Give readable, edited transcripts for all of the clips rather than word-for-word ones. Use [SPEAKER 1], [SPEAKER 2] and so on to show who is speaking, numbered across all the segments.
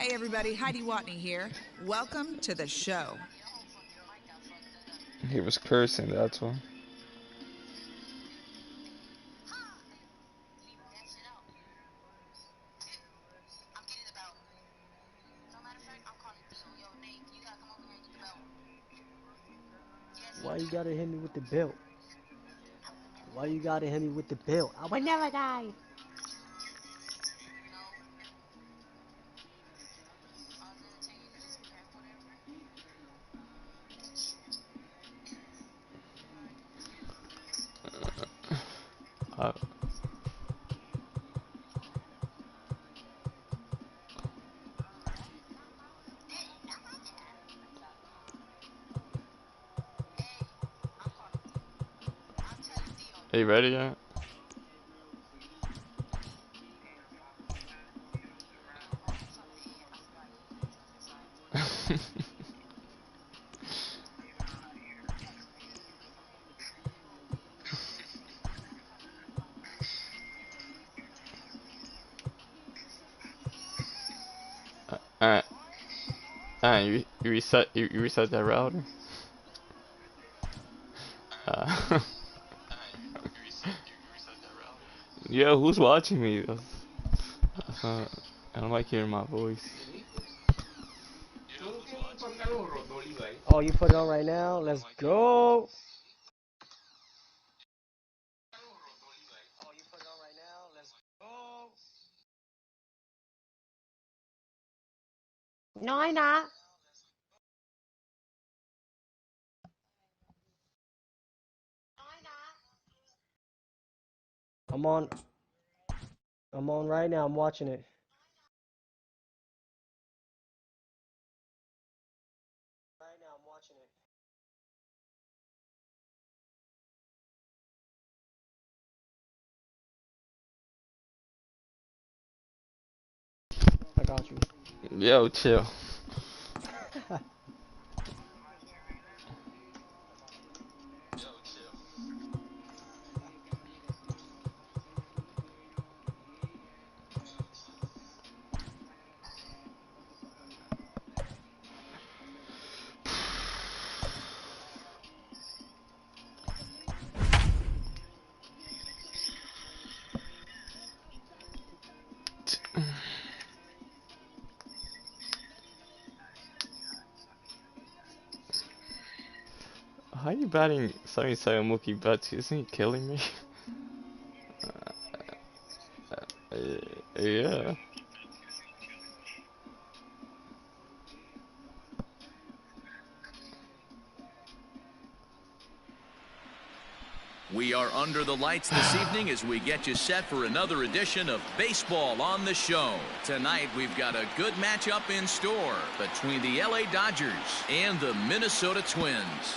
[SPEAKER 1] Hey everybody, Heidi Watney here. Welcome to the show.
[SPEAKER 2] He was cursing, that's why.
[SPEAKER 3] Why you gotta hit me with the belt? Why you gotta hit me with the belt? I would never die.
[SPEAKER 2] Are you ready yet? Alright, you reset that router. Yo, who's watching me? I don't like hearing my voice.
[SPEAKER 3] Oh, you put it on right now? Let's go. No, I'm not. I'm on. I'm on right now. I'm watching it. I got you.
[SPEAKER 2] Yo, chill. How you batting 77 Mookie Betts? Isn't he killing me? Yeah.
[SPEAKER 4] We are under the lights this evening as we get you set for another edition of Baseball on the Show. Tonight we've got a good matchup in store between the LA Dodgers and the Minnesota Twins.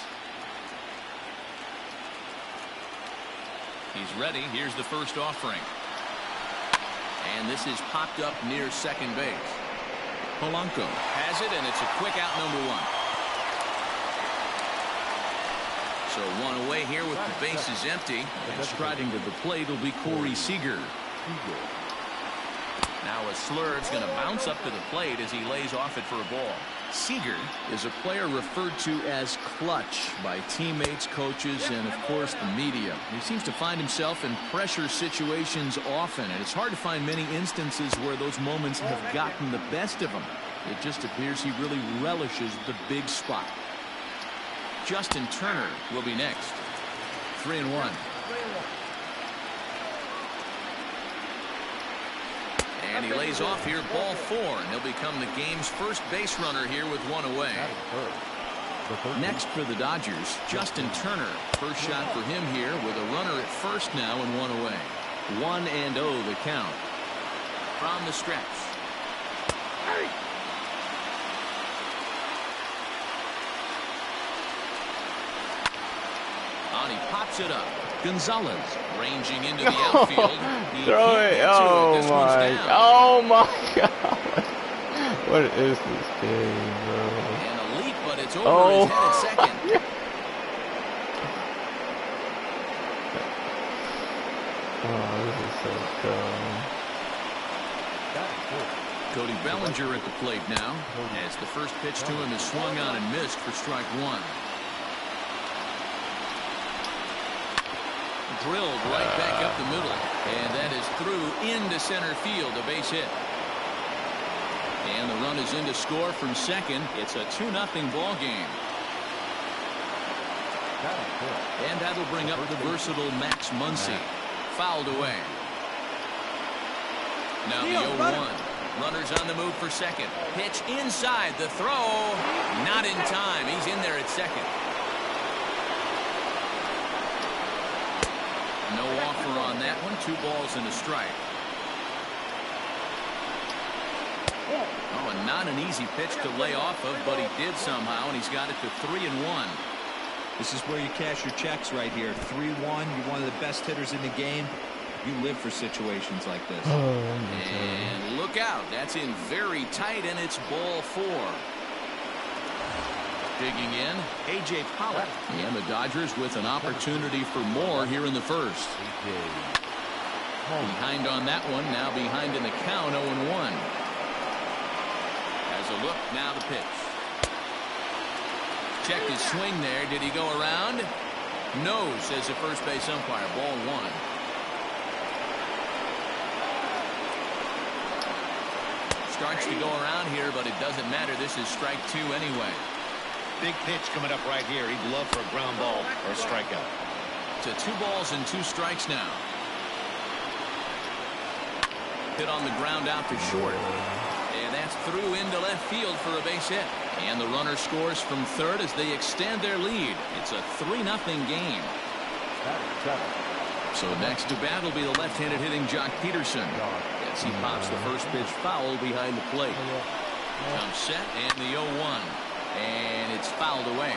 [SPEAKER 4] He's ready. Here's the first offering. And this is popped up near second base. Polanco has it, and it's a quick out, number one. So one away here with the bases empty. And striding to the plate will be Corey Seager. Now a Slurve's going to bounce up to the plate as he lays off it for a ball. Seager is a player referred to as clutch by teammates, coaches, and of course the media. He seems to find himself in pressure situations often, and it's hard to find many instances where those moments have gotten the best of him. It just appears he really relishes the big spot. Justin Turner will be next. 3-1. And he lays off here, ball 4, and he'll become the game's first base runner here with one away. Next for the Dodgers, Justin Turner. First shot for him here with a runner at first now and one away. 1-0 the count. From the stretch. And he pops it up. Gonzalez ranging into the outfield.
[SPEAKER 2] Throw it. Oh my God. What is this game, bro?
[SPEAKER 4] And a leap, but it's over his head at second.
[SPEAKER 2] Oh, this is so dumb.
[SPEAKER 4] Cody Bellinger at the plate now, as the first pitch to him is swung on and missed for strike one. Drilled right back up the middle, and that is through into center field, a base hit. And the run is in to score from second. It's a 2-0 ball game. And that'll bring up the versatile Max Muncy. Fouled away. Now the 0-1. Runners on the move for second. Pitch inside. The throw. Not in time. He's in there at second. No offer on that one. 2 balls and a strike. Oh, and not an easy pitch to lay off of, but he did somehow, and he's got it to 3-1.
[SPEAKER 5] This is where you cash your checks right here. 3-1. You're one of the best hitters in the game. You live for situations like this.
[SPEAKER 4] And look out. That's in very tight, and it's ball 4. Digging in, A.J. Pollock. And the Dodgers with an opportunity for more here in the first. Behind on that one. Now behind in the count, 0-1. As a look, now the pitch. Checked his swing there. Did he go around? No, says the first base umpire. Ball 1. Starts to go around here, but it doesn't matter. This is strike 2 anyway.
[SPEAKER 6] Big pitch coming up right here. He'd love for a ground ball or a strikeout.
[SPEAKER 4] To 2 balls and 2 strikes now. Hit on the ground out to short. And that's through into left field for a base hit. And the runner scores from third as they extend their lead. It's a 3-0 game. So next to bat will be the left-handed hitting Jock Peterson. As he pops the first pitch foul behind the plate. Comes set and the 0-1. And it's fouled away.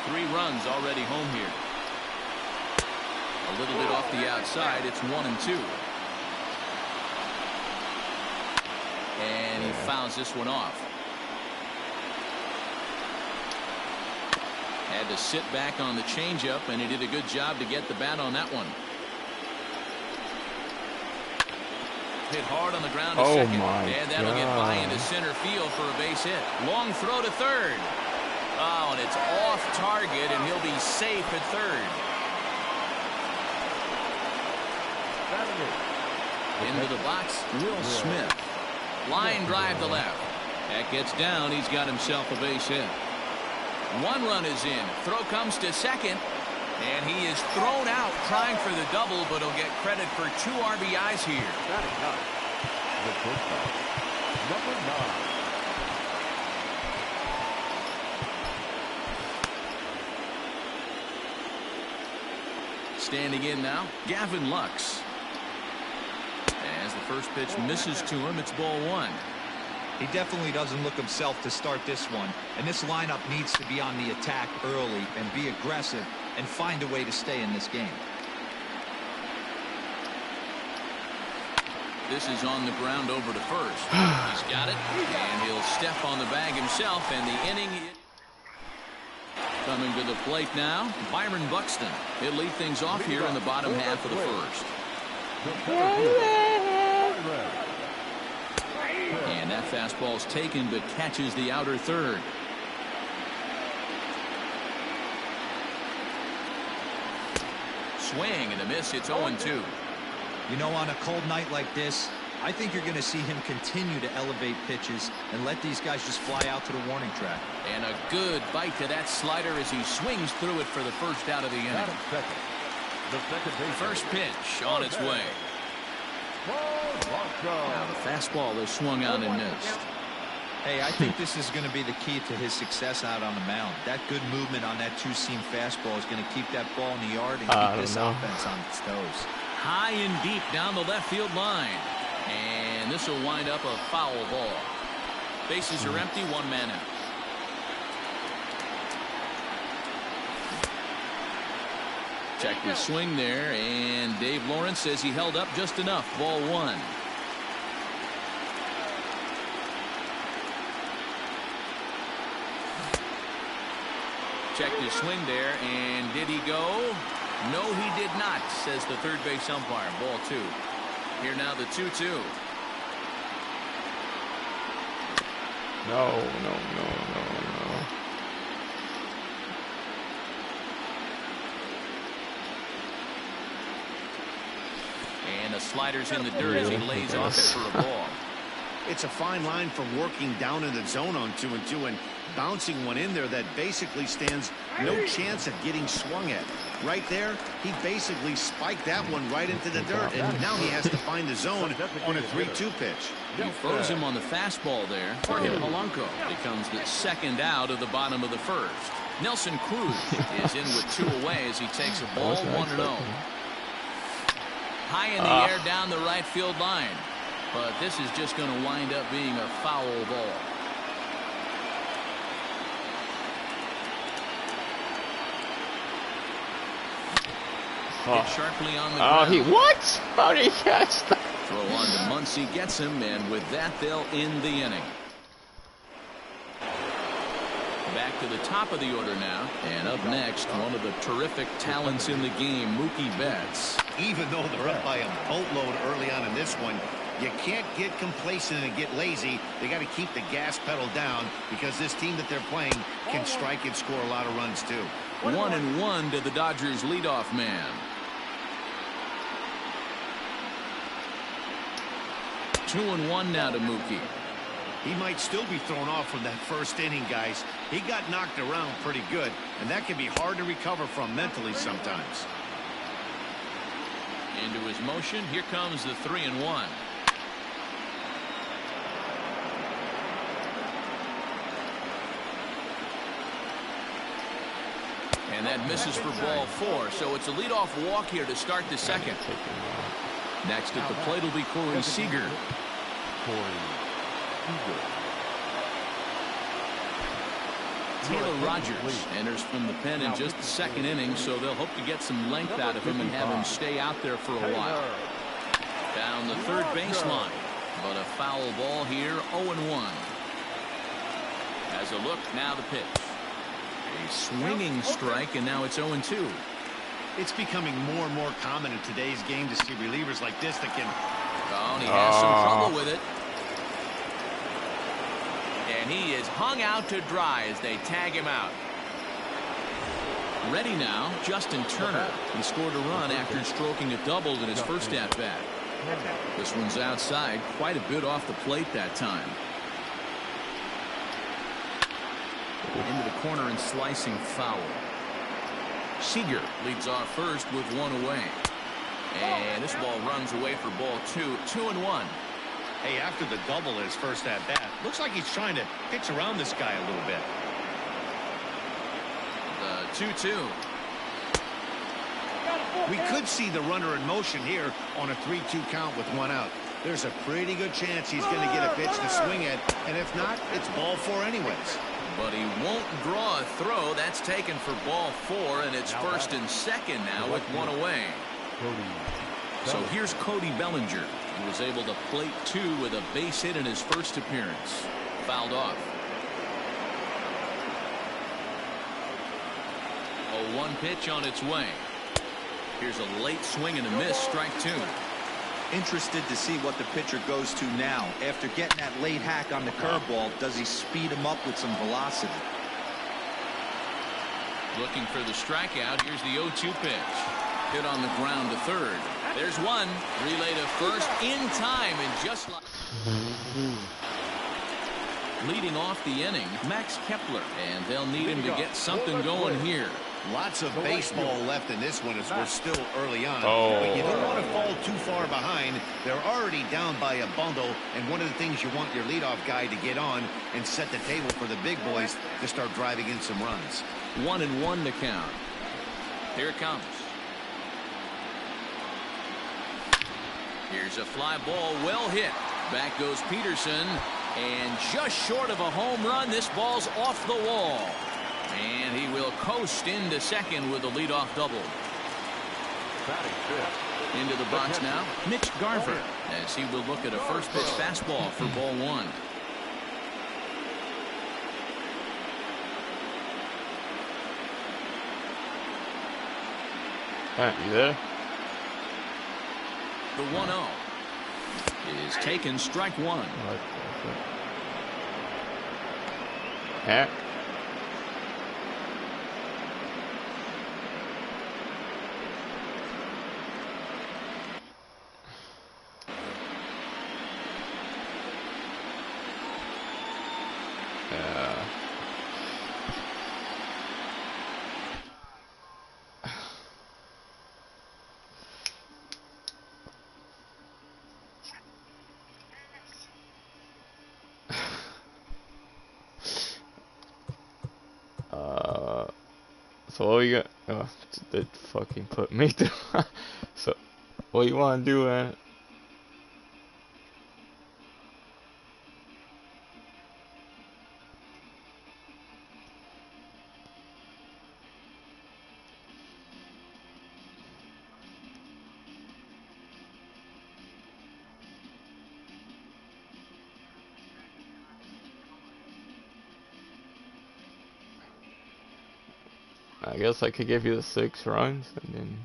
[SPEAKER 4] 3 runs already home here. A little bit off the outside. It's 1-2. And he fouls this one off. Had to sit back on the changeup, and he did a good job to get the bat on that one. Hit hard on the ground to second. And that'll get by into center field for a base hit. Long throw to third. Oh, and it's off target, and he'll be safe at third. Into the box, Will Smith. Line drive to left. That gets down. He's got himself a base hit. 1 run is in. Throw comes to second. And he is thrown out trying for the double, but he'll get credit for 2 RBIs here.
[SPEAKER 6] Number 9.
[SPEAKER 4] Standing in now, Gavin Lux. As the first pitch misses to him, it's ball 1.
[SPEAKER 5] He definitely doesn't look himself to start this one. And this lineup needs to be on the attack early and be aggressive and find a way to stay in this game.
[SPEAKER 4] This is on the ground over to first. He's got it, and he'll step on the bag himself, and the inning. Coming to the plate now, Byron Buxton. He'll lead things off here in the bottom half of the first. And that fastball's taken, but catches the outer third. Swing and a miss. It's 0-2.
[SPEAKER 5] You know, on a cold night like this, I think you're going to see him continue to elevate pitches and let these guys just fly out to the warning track.
[SPEAKER 4] And a good bite to that slider as he swings through it for the first out of the inning. First pitch on its way. Now the fastball is swung on and missed.
[SPEAKER 5] Hey, I think this is going to be the key to his success out on the mound. That good movement on that 2-seam fastball is going to keep that ball in the yard and keep this offense on its toes.
[SPEAKER 4] High and deep down the left field line. And this will wind up a foul ball. Bases are empty, 1 man out. Check the swing there, and Dave Lawrence says he held up just enough. Ball 1. Check the swing there, and did he go? No, he did not, says the third base umpire. Ball 2. Here now the 2-2.
[SPEAKER 2] No.
[SPEAKER 4] And the slider's in the dirt as he lays off it for a ball.
[SPEAKER 6] It's a fine line from working down in the zone on 2-2 and bouncing one in there that basically stands no chance of getting swung at. Right there, he basically spiked that one right into the dirt, and now he has to find the zone on a 3-2 pitch.
[SPEAKER 4] He froze him on the fastball there. Jorge Polanco becomes the second out of the bottom of the first. Nelson Cruz is in with 2 away as he takes a ball 1-0. High in the air down the right field line. But this is just going to wind up being a foul ball. Hit sharply on the ground.
[SPEAKER 2] What? How did he catch that?
[SPEAKER 4] Throw on to Muncy, gets him, and with that, they'll end the inning. Back to the top of the order now, and up next, one of the terrific talents in the game, Mookie Betts.
[SPEAKER 6] Even though they're up by a boatload early on in this one, you can't get complacent and get lazy. They got to keep the gas pedal down because this team that they're playing can strike and score a lot of runs too.
[SPEAKER 4] 1-1 to the Dodgers leadoff man. 2-1 now to Mookie.
[SPEAKER 6] He might still be thrown off from that first inning, guys. He got knocked around pretty good, and that can be hard to recover from mentally sometimes.
[SPEAKER 4] Into his motion, here comes the 3-1. And that misses for ball 4, so it's a leadoff walk here to start the second. Next at the plate will be Corey Seager. Taylor Rogers enters from the pen in just the second inning, so they'll hope to get some length out of him and have him stay out there for a while. Down the third baseline, but a foul ball here, 0-1. As a look, now the pitch. A swinging strike, and now it's 0-2.
[SPEAKER 6] It's becoming more and more common in today's game to see relievers like this that can...
[SPEAKER 4] Oh, and he has some trouble with it. And he is hung out to dry as they tag him out. Ready now, Justin Turner. He scored a run after stroking a double in his first at-bat. This one's outside, quite a bit off the plate that time. Into the corner and slicing foul. Seager leads off first with 1 away. And this ball runs away for ball 2. 2-1.
[SPEAKER 6] Hey, after the double in his first at-bat, looks like he's trying to pitch around this guy a little bit.
[SPEAKER 4] The 2-2.
[SPEAKER 6] We could see the runner in motion here on a 3-2 count with 1 out. There's a pretty good chance he's going to get a pitch to swing at, and if not, it's ball 4 anyways.
[SPEAKER 4] But he won't draw a throw. That's taken for ball 4, and it's first and second now with 1 away. So here's Cody Bellinger. He was able to plate 2 with a base hit in his first appearance. Fouled off. 0-1 pitch on its way. Here's a late swing and a miss, strike 2.
[SPEAKER 5] Interested to see what the pitcher goes to now. After getting that late hack on the curveball, does he speed him up with some velocity?
[SPEAKER 4] Looking for the strikeout. Here's the 0-2 pitch. Hit on the ground to third. There's one. Relay to first in time, and just like leading off the inning, Max Kepler, and they'll need him to get something going here.
[SPEAKER 6] Lots of baseball left in this one as we're still early on. But you don't want to fall too far behind. They're already down by a bundle, and one of the things you want your leadoff guy to get on and set the table for the big boys to start driving in some runs.
[SPEAKER 4] 1-1 to count. Here it comes. Here's a fly ball, well hit. Back goes Peterson, and just short of a home run, this ball's off the wall. And he will coast into second with a leadoff double. Into the box now, Mitch Garver, as he will look at a first pitch fastball for ball 1.
[SPEAKER 2] You there?
[SPEAKER 4] The 1-0 is taken, strike 1.
[SPEAKER 2] Yeah. So what you got? Oh, that fucking put me through. So, what you want to do, man? I guess I could give you the 6 runs, and then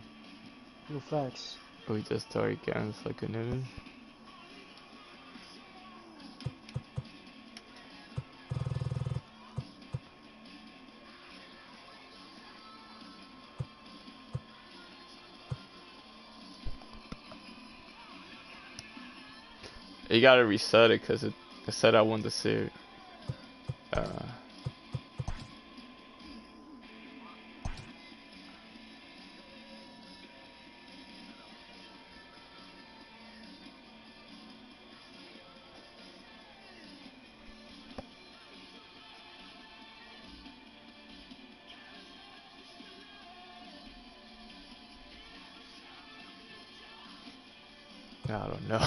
[SPEAKER 3] No facts.
[SPEAKER 2] we just start again, it's like a new. You gotta reset it, cause it said I won the series. I don't know.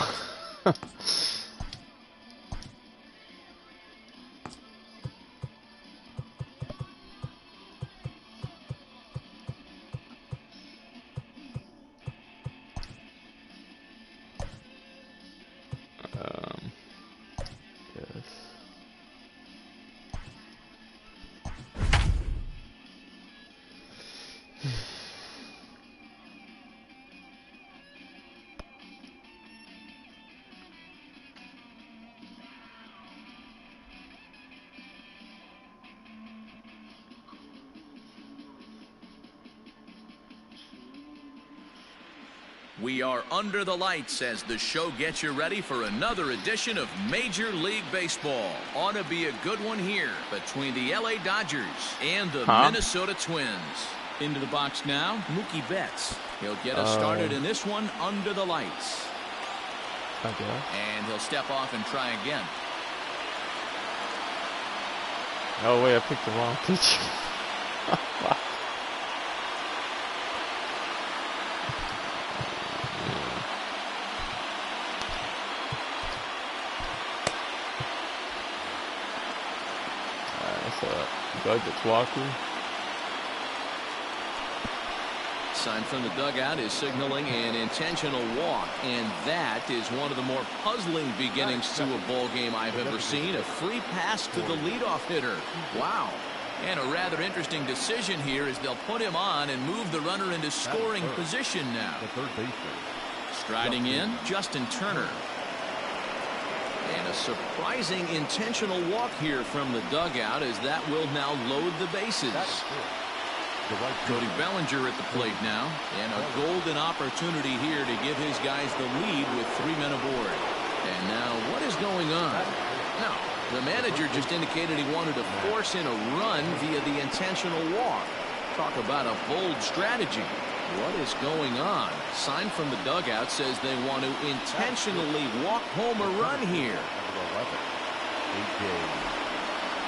[SPEAKER 2] Yes.
[SPEAKER 4] We are under the lights as the show gets you ready for another edition of Major League Baseball. Ought to be a good one here between the LA Dodgers and the Minnesota Twins. Into the box now, Mookie Betts. He'll get us started in this one under the lights.
[SPEAKER 2] Okay.
[SPEAKER 4] And he'll step off and try again.
[SPEAKER 2] Oh wait, I picked the wrong pitch. Doug that's walking.
[SPEAKER 4] Sign from the dugout is signaling an intentional walk, and that is one of the more puzzling beginnings to a ball game I've ever seen. A free pass to the leadoff hitter. Wow. And a rather interesting decision here is they'll put him on and move the runner into scoring position now. Striding in, Justin Turner. And a surprising intentional walk here from the dugout as that will now load the bases. Cody Bellinger at the plate now, and a golden opportunity here to give his guys the lead with 3 men aboard. And now what is going on? No, the manager just indicated he wanted to force in a run via the intentional walk. Talk about a bold strategy. What is going on? Sign from the dugout says they want to intentionally walk home a run here.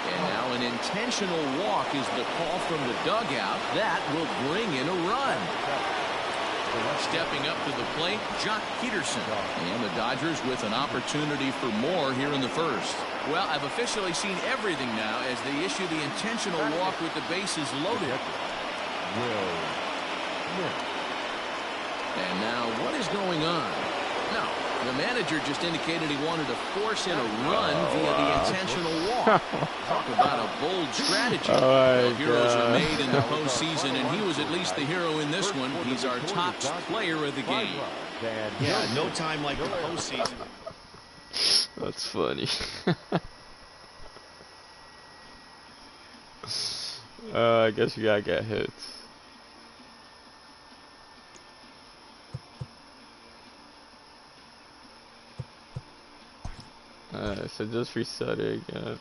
[SPEAKER 4] And now an intentional walk is the call from the dugout. That will bring in a run. Stepping up to the plate, Jock Peterson. And the Dodgers with an opportunity for more here in the first. Well, I've officially seen everything now as they issue the intentional walk with the bases loaded. And now what is going on? No, the manager just indicated he wanted to force in a run via the intentional walk. Talk about a bold strategy. Well, heroes are made in the postseason, and he was at least the hero in this one. He's our top player of the game.
[SPEAKER 6] Yeah, no time like the postseason.
[SPEAKER 2] That's funny. I guess you gotta get hits. So just reset it again.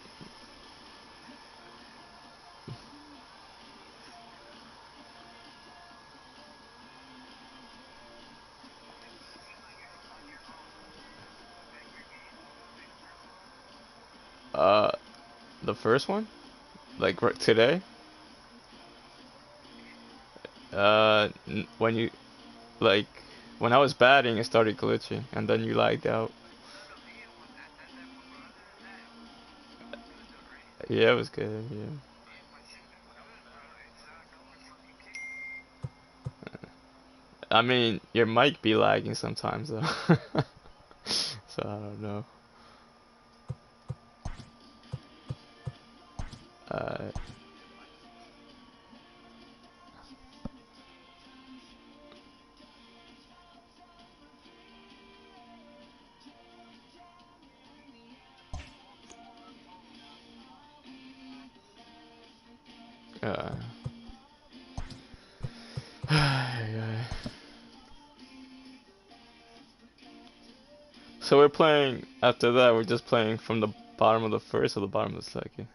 [SPEAKER 2] The first one? Like right today? When you, like, when I was batting, it started glitching, and then you lagged out. Yeah, it was good, yeah. I mean, your mic be lagging sometimes, though. So, I don't know. So we're playing, after that, we're just playing from the bottom of the first or the bottom of the second?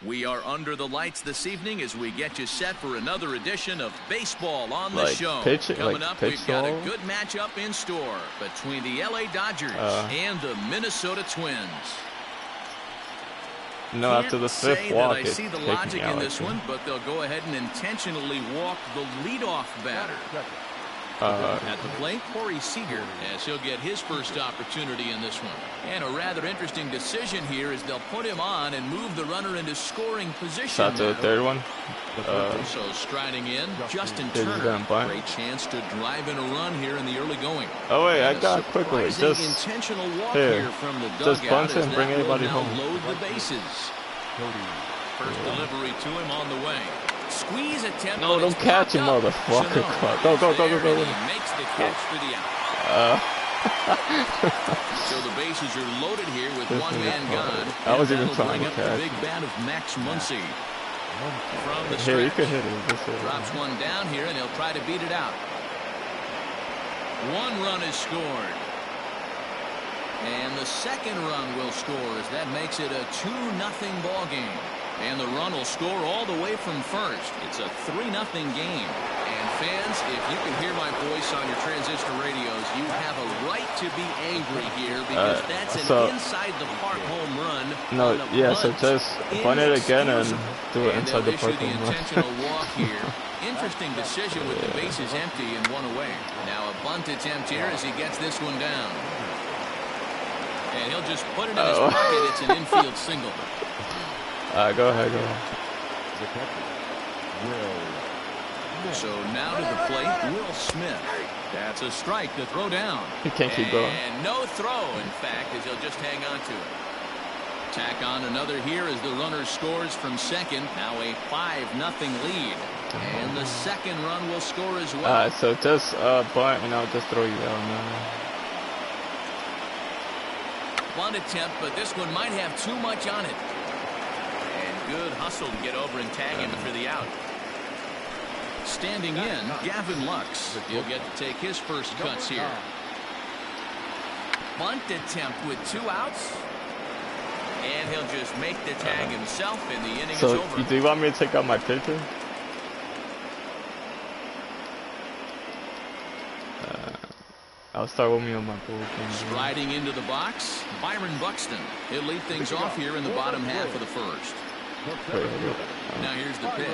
[SPEAKER 4] We are under the lights this evening as we get you set for another edition of Baseball on the Show. Coming up, we've got a good matchup in store between the LA Dodgers and the Minnesota Twins.
[SPEAKER 2] No, after the fifth walk,
[SPEAKER 4] I see the logic in this one, but they'll go ahead and intentionally walk the leadoff batter. At the plate, Corey Seager, as he'll get his first opportunity in this one. And a rather interesting decision here is they'll put him on and move the runner into scoring position.
[SPEAKER 2] That's the third one.
[SPEAKER 4] So striding in, Justin Turner. Great chance to drive in a run here in the early going.
[SPEAKER 2] Oh wait, I got quickly. Just
[SPEAKER 4] intentional walk here from the dugout.
[SPEAKER 2] Just bunt it and bring anybody home.
[SPEAKER 4] Load the bases. First delivery to him on the way. Squeeze attempt.
[SPEAKER 2] No, don't catch him, motherfucker. Go, go, go, go, go.
[SPEAKER 4] He makes the catch for the out. So the bases are loaded here with one man gone.
[SPEAKER 2] I was even trying to catch.
[SPEAKER 4] The big bat of Max Muncy. From the
[SPEAKER 2] here, you
[SPEAKER 4] stretch.
[SPEAKER 2] can hit it.
[SPEAKER 4] Drops one down here, and he'll try to beat it out. One run is scored. And the second run will score as that makes it a 2-0 ball game. And the run will score all the way from first. It's a 3-0 game. And fans, if you can hear my voice on your transistor radios, you have a right to be angry here because that's an inside-the-park home run.
[SPEAKER 2] No, yeah, so just bunt it again and do it inside the park home run.
[SPEAKER 4] Intentional walk here. Interesting decision with the bases empty and one away. Now a bunt attempt here as he gets this one down. And he'll just put it in his pocket. It's an infield single.
[SPEAKER 2] Go ahead, go ahead.
[SPEAKER 4] So now to the plate, Will Smith. That's a strike to throw down.
[SPEAKER 2] He can't keep going.
[SPEAKER 4] And no throw, in fact, as he'll just hang on to it. Tack on another here as the runner scores from second. Now a 5-0 lead. And the second run will score as well.
[SPEAKER 2] So just bunt and I'll just throw you down.
[SPEAKER 4] Bunt attempt, but this one might have too much on it. Good hustle to get over and tag him for the out. Standing in, Gavin Lux. He'll get to take his first cuts here. Bunt attempt with 2 outs. And he'll just make the tag himself, and the inning is
[SPEAKER 2] So,
[SPEAKER 4] over.
[SPEAKER 2] do you want me to take out my pitcher? I'll start with me on my bullpen.
[SPEAKER 4] Striding into the box, Byron Buxton. He'll lead things off here in the bottom half of the first. Now here's the pitch.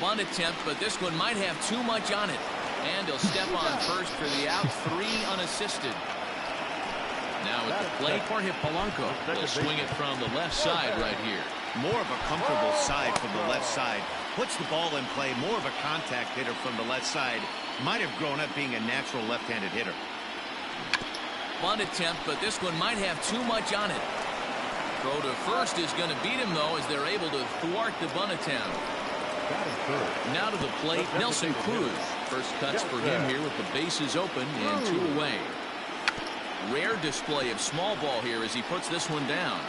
[SPEAKER 4] Bunt attempt, but this one might have too much on it. And he'll step on first for the out, 3 unassisted. Now at the plate for Polanco. He'll swing it from the left side right here.
[SPEAKER 6] More of a comfortable side from the left side. Puts the ball in play. More of a contact hitter from the left side. Might have grown up being a natural left-handed hitter.
[SPEAKER 4] Bunt attempt, but this one might have too much on it. Throw to first is going to beat him, though, as they're able to thwart the bunt attempt. Now to the plate, Nelson Cruz. First cuts for him here with the bases open and 2 away. Rare display of small ball here as he puts this one down.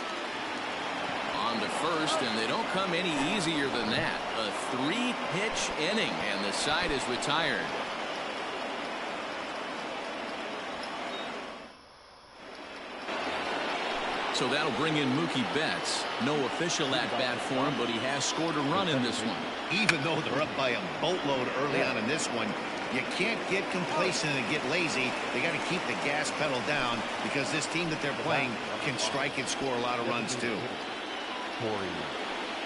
[SPEAKER 4] On to first, and they don't come any easier than that. A 3-pitch inning, and the side is retired. So that'll bring in Mookie Betts. No official at-bat for him, but he has scored a run in this one.
[SPEAKER 6] Even though they're up by a boatload early on in this one, you can't get complacent and get lazy. They got to keep the gas pedal down because this team that they're playing can strike and score a lot of runs too.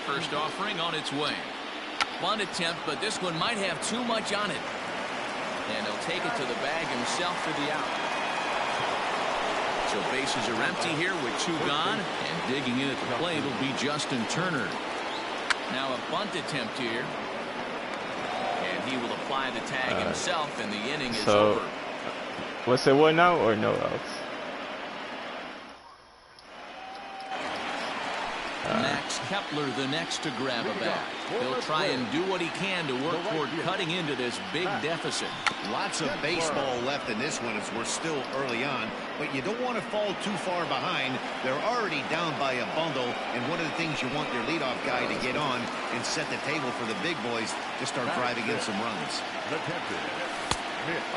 [SPEAKER 4] First offering on its way. Bunt attempt, but this one might have too much on it. And he'll take it to the bag himself for the out. So bases are empty here with 2 gone, and digging in at the plate will be Justin Turner. Now a bunt attempt here, and he will apply the tag himself, and the inning is over.
[SPEAKER 2] Was it 1 out or no outs?
[SPEAKER 4] Max Kepler the next to grab a bat. He'll try and do what he can to work toward cutting into this big deficit.
[SPEAKER 6] Lots of baseball left in this one as we're still early on, but you don't want to fall too far behind. They're already down by a bundle, and one of the things you want your leadoff guy to get on and set the table for the big boys to start driving in some runs.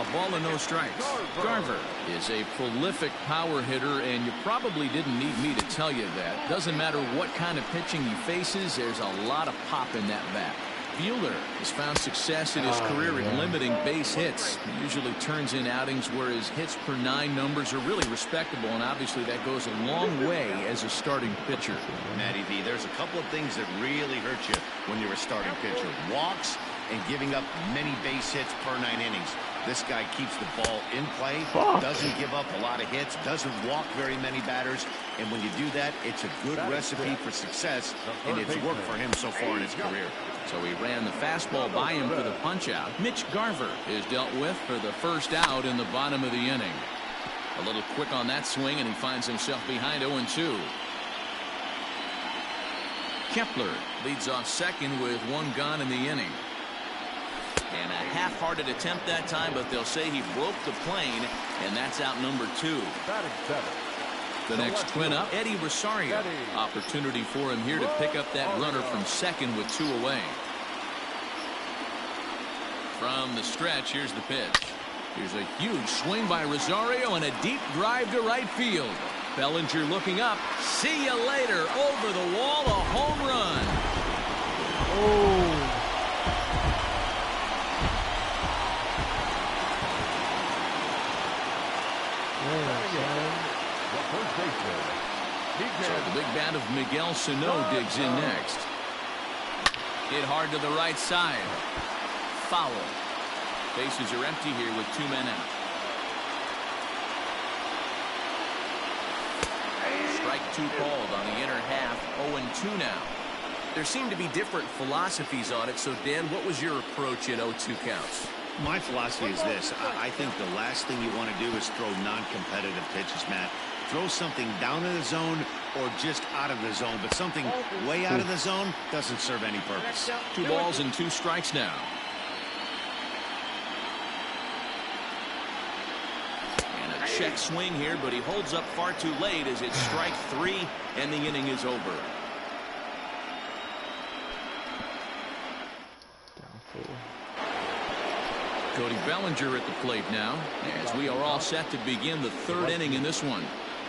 [SPEAKER 4] A ball and no strikes. Garver is a prolific power hitter, and you probably didn't need me to tell you that. Doesn't matter what kind of pitching he faces, there's a lot of pop in that bat. Fielder has found success in his career in limiting base hits. He usually turns in outings where his hits per 9 numbers are really respectable, and obviously that goes a long way as a starting pitcher.
[SPEAKER 6] Matty V, there's a couple of things that really hurt you when you're a starting pitcher. Walks and giving up many base hits per 9 innings. This guy keeps the ball in play, doesn't give up a lot of hits, doesn't walk very many batters, and when you do that, it's a good recipe for success, and it's worked for him so far in his career.
[SPEAKER 4] So he ran the fastball by him for the punch-out. Mitch Garver is dealt with for the first out in the bottom of the inning. A little quick on that swing, and he finds himself behind 0-2. Kepler leads off second with 1 gone in the inning. And a half-hearted attempt that time, but they'll say he broke the plane, and that's out number 2. The next twin up, Eddie Rosario. Opportunity for him here to pick up that runner from second with 2 away. From the stretch, here's the pitch. Here's a huge swing by Rosario and a deep drive to right field. Bellinger looking up. See you later. Over the wall, a home run.
[SPEAKER 3] Oh.
[SPEAKER 4] So the big bat of Miguel Sano digs in next. Hit hard to the right side. Foul. Bases are empty here with 2 men out. Strike 2 called on the inner half. 0-2 now. There seem to be different philosophies on it. So, Dan, what was your approach at 0-2 counts?
[SPEAKER 6] My philosophy is this. I think the last thing you want to do is throw non-competitive pitches, Matt. Throw something down in the zone or just out of the zone, but something way out of the zone doesn't serve any purpose.
[SPEAKER 4] 2 balls and 2 strikes now. And a check swing here, but he holds up far too late as it's strike 3 and the inning is over. Cody Bellinger at the plate now, as we are all set to begin the 3rd inning in this one.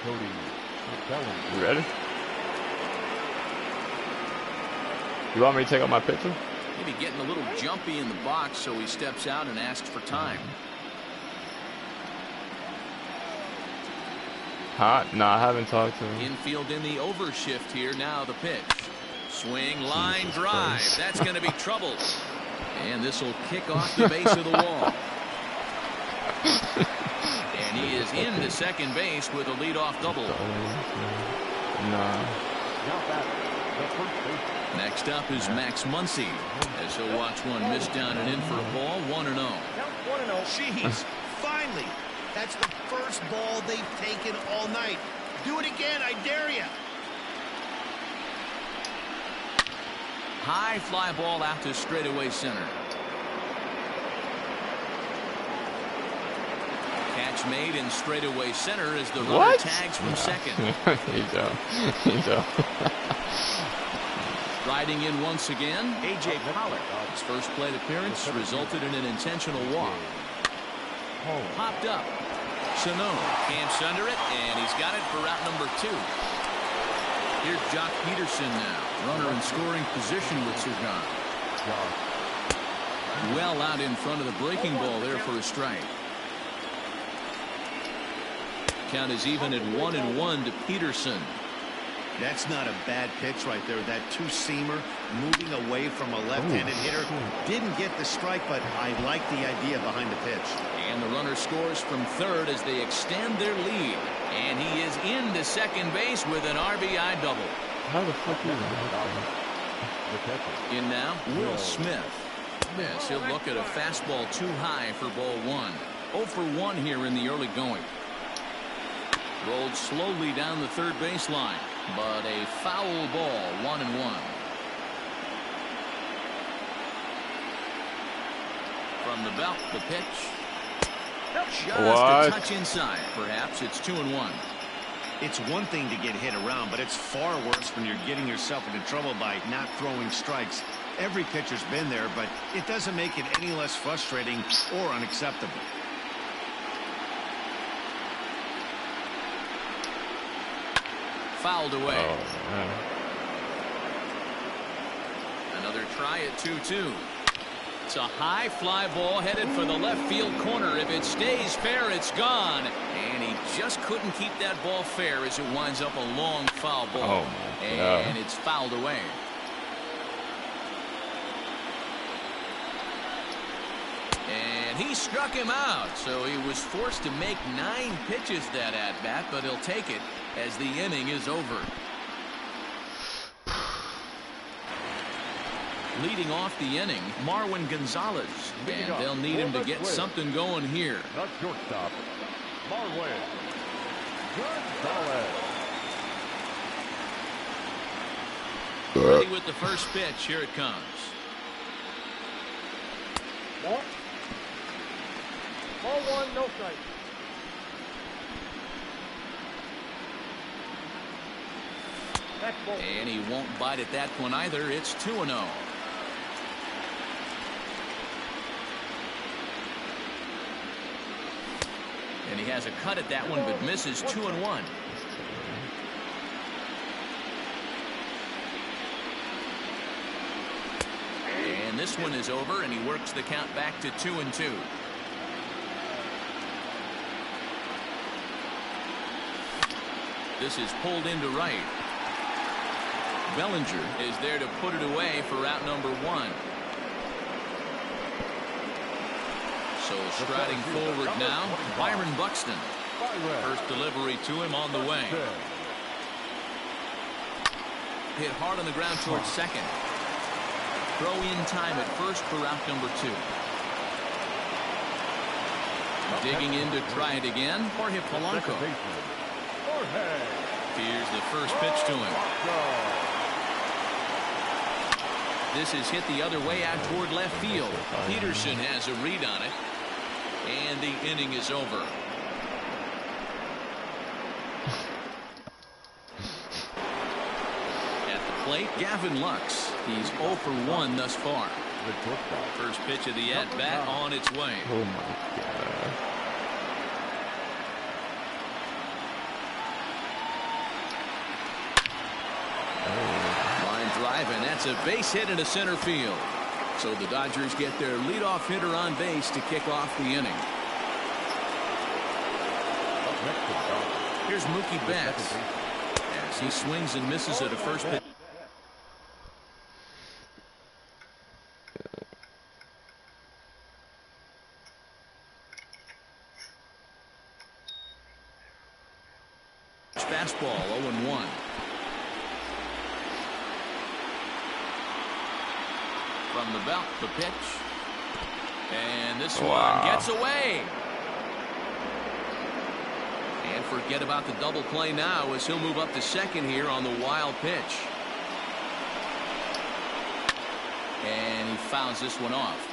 [SPEAKER 2] You ready? You want me to take out my picture?
[SPEAKER 4] Maybe getting a little jumpy in the box, so he steps out and asks for time.
[SPEAKER 2] Huh? No, I haven't talked to him.
[SPEAKER 4] Infield in the overshift here. Now the pitch. Swing, line drive. That's going to be trouble. And this will kick off the base of the wall. And he is into second base with a leadoff double.
[SPEAKER 2] Nah.
[SPEAKER 4] Next up is Max Muncy, as he'll watch one miss down and in for a ball. 1-0.
[SPEAKER 6] Jeez, finally. That's the first ball they've taken all night. Do it again, I dare you.
[SPEAKER 4] High fly ball out to straightaway center. Catch made in straightaway center as the runner tags from second.
[SPEAKER 2] He's out. He's out.
[SPEAKER 4] Riding in once again, A.J. Pollock. His first plate appearance resulted in an intentional walk. Popped up. Sano camps under it, and he's got it for route number 2. Here's Jock Peterson now. Runner in scoring position with Sugan. Well out in front of the breaking ball there for a strike. Count is even at 1-1 to Peterson.
[SPEAKER 6] That's not a bad pitch right there. That two-seamer moving away from a left-handed hitter. Didn't get the strike, but I like the idea behind the pitch.
[SPEAKER 4] And the runner scores from third as they extend their lead. And he is into second base with an RBI double.
[SPEAKER 2] How the fuck is
[SPEAKER 4] In now, Will Smith. Yes, he'll look at a fastball too high for ball 1. 0 for 1 here in the early going. Rolled slowly down the third baseline, but a foul ball. 1-1. From the belt, the pitch. Just a touch inside. Perhaps it's 2-1.
[SPEAKER 6] It's one thing to get hit around, but it's far worse when you're getting yourself into trouble by not throwing strikes. Every pitcher's been there, but it doesn't make it any less frustrating or unacceptable.
[SPEAKER 4] Fouled away.
[SPEAKER 2] Oh, man.
[SPEAKER 4] Another try at 2-2. It's a high fly ball headed for the left field corner. If it stays fair, it's gone. And he just couldn't keep that ball fair as it winds up a long foul ball.
[SPEAKER 2] Oh, my God.
[SPEAKER 4] And it's fouled away. And he struck him out. So he was forced to make 9 pitches that at-bat, but he'll take it as the inning is over. Leading off the inning, Marwin Gonzalez. And they'll need him to get something going here.
[SPEAKER 7] Not shortstop, Marwin Gonzalez.
[SPEAKER 4] Ready with the first pitch. Here it comes.
[SPEAKER 7] Ball 1, no strike.
[SPEAKER 4] And he won't bite at that one either. It's 2-0. And he has a cut at that one, but misses. 2-1. And this one is over, and he works the count back to 2-2. This is pulled into right. Bellinger is there to put it away for out number 1. So striding forward now, Byron Buxton. First delivery to him on the way. Hit hard on the ground towards second. Throw in time at first for out number 2. Digging in to try it again, Jorge Polanco. Here's the first pitch to him. This is hit the other way out toward left field. Peterson has a read on it. And the inning is over. At the plate, Gavin Lux. He's 0 for 1 thus far. First pitch of the at-bat on its way.
[SPEAKER 2] Oh, my God.
[SPEAKER 4] drive, and that's a base hit into center field. So the Dodgers get their leadoff hitter on base to kick off the inning. Here's Mookie Betts as he swings and misses at a first pitch. Fastball 0-1. From the belt, the pitch. And this one gets away. And forget about the double play now as he'll move up to second here on the wild pitch. And he fouls this one off.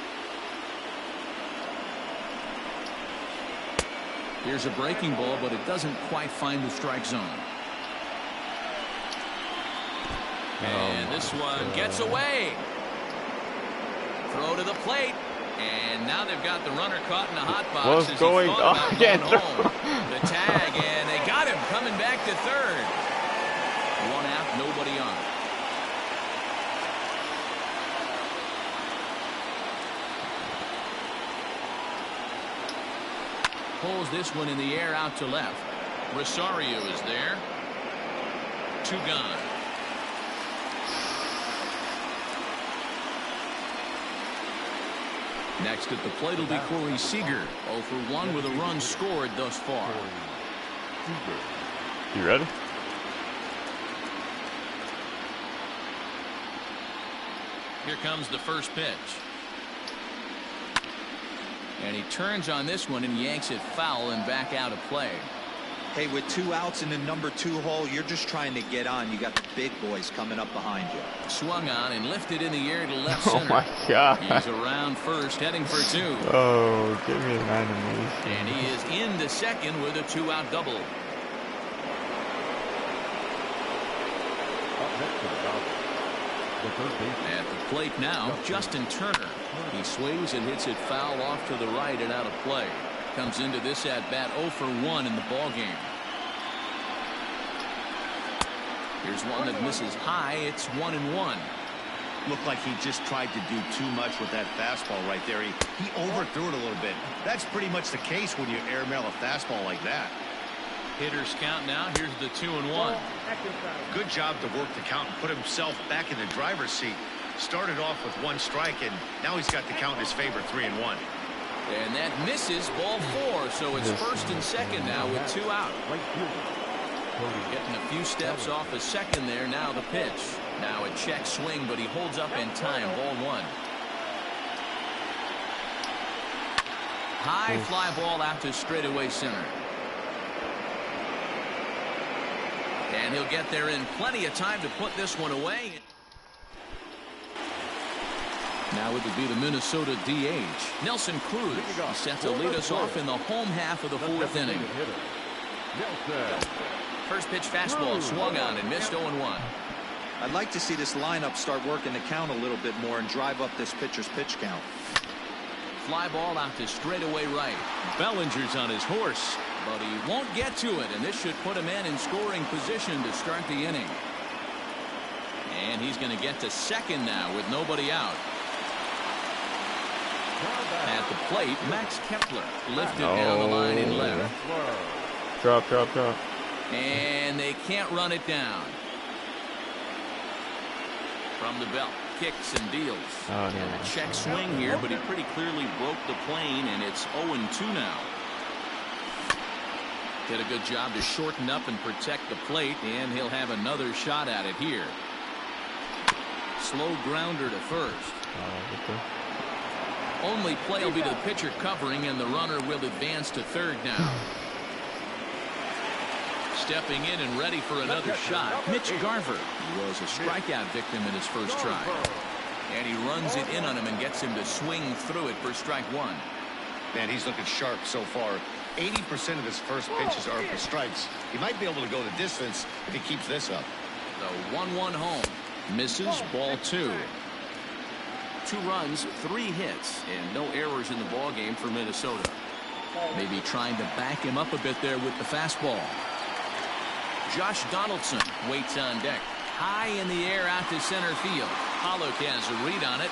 [SPEAKER 4] Here's a breaking ball, but it doesn't quite find the strike zone. And this one gets away. Throw to the plate. And now they've got the runner caught in the hot box.
[SPEAKER 2] What's going on?
[SPEAKER 4] Home. The tag, and they got him coming back to third. One out, nobody on. Pulls this one in the air out to left. Rosario is there. 2 gone. Next at the plate will be Corey Seager. 0 for 1 with a run scored thus far.
[SPEAKER 2] You ready?
[SPEAKER 4] Here comes the first pitch. And he turns on this one and yanks it foul and back out of play.
[SPEAKER 5] Hey, with 2 outs in the number 2 hole, you're just trying to get on. You got the big boys coming up behind you.
[SPEAKER 4] Swung on and lifted in the air to left
[SPEAKER 2] Oh
[SPEAKER 4] center.
[SPEAKER 2] my God.
[SPEAKER 4] He's around first, heading for 2.
[SPEAKER 2] Oh, give me an animation.
[SPEAKER 4] And he is into second with a 2-out double. At the plate now, Justin Turner. He swings and hits it foul off to the right and out of play. Comes into this at bat 0 for 1 in the ball game. Here's one that misses high. It's 1-1.
[SPEAKER 6] Looked like he just tried to do too much with that fastball right there. He overthrew it a little bit. That's pretty much the case when you airmail a fastball like that.
[SPEAKER 4] Hitters count now. Here's the 2-1.
[SPEAKER 6] Good job to work the count and put himself back in the driver's seat. Started off with 1 strike, and now he's got the count in his favor, 3-1.
[SPEAKER 4] And that misses, ball 4. So it's first and second now with 2 out. Getting a few steps off the second there. Now the pitch. Now a check swing, but he holds up in time. Ball 1. High fly ball out to straightaway center. And he'll get there in plenty of time to put this one away. Now it would be the Minnesota DH, Nelson Cruz. He's set to lead us off in the home half of the 4th inning. First pitch fastball swung on and missed 0-1.
[SPEAKER 5] I'd like to see this lineup start working the count a little bit more and drive up this pitcher's pitch count.
[SPEAKER 4] Fly ball out to straightaway right. Bellinger's on his horse, but he won't get to it, and this should put a man in scoring position to start the inning. And he's going to get to second now with nobody out. At the plate, Max Kepler lifted down the line in left.
[SPEAKER 2] Drop.
[SPEAKER 4] And they can't run it down. From the belt, kicks and deals.
[SPEAKER 2] Oh, no.
[SPEAKER 4] And a check swing here, but he pretty clearly broke the plane, and it's 0-2 now. Did a good job to shorten up and protect the plate, and he'll have another shot at it here. Slow grounder to first.
[SPEAKER 2] Okay.
[SPEAKER 4] Only play will be to the pitcher covering, and the runner will advance to third now. Stepping in and ready for another shot, Mitch Garver. He was a strikeout victim in his first try. And he runs it in on him and gets him to swing through it for strike 1.
[SPEAKER 6] Man, he's looking sharp so far. 80% of his first pitches are for strikes. He might be able to go the distance if he keeps this up.
[SPEAKER 4] The 1-1 home. Misses, ball 2. 2 runs, 3 hits, and no errors in the ball game for Minnesota. Maybe trying to back him up a bit there with the fastball. Josh Donaldson waits on deck. high in the air out to center field. Pollock has a read on it.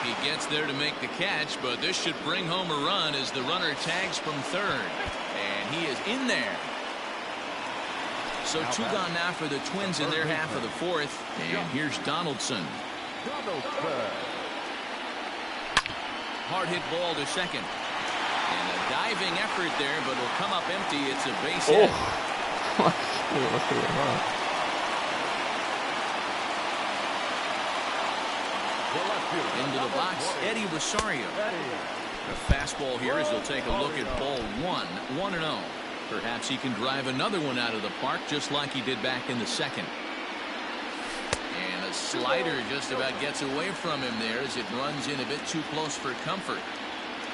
[SPEAKER 4] He gets there to make the catch, but this should bring home a run as the runner tags from third. And he is in there. So two gone now for the Twins in their half of the fourth. And here's Donaldson. Hard hit ball to second. And a diving effort there, but it'll come up empty. It's a base hit. Into the box, Eddie Rosario. A fastball here as he'll take a look at ball one. 1-0. Perhaps he can drive another one out of the park just like he did back in the second. And a slider just about gets away from him there as it runs in a bit too close for comfort.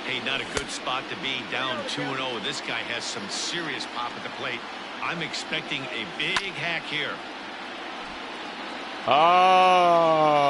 [SPEAKER 6] Hey, not a good spot to be, down 2-0. This guy has some serious pop at the plate. I'm expecting a big hack here.
[SPEAKER 2] Oh.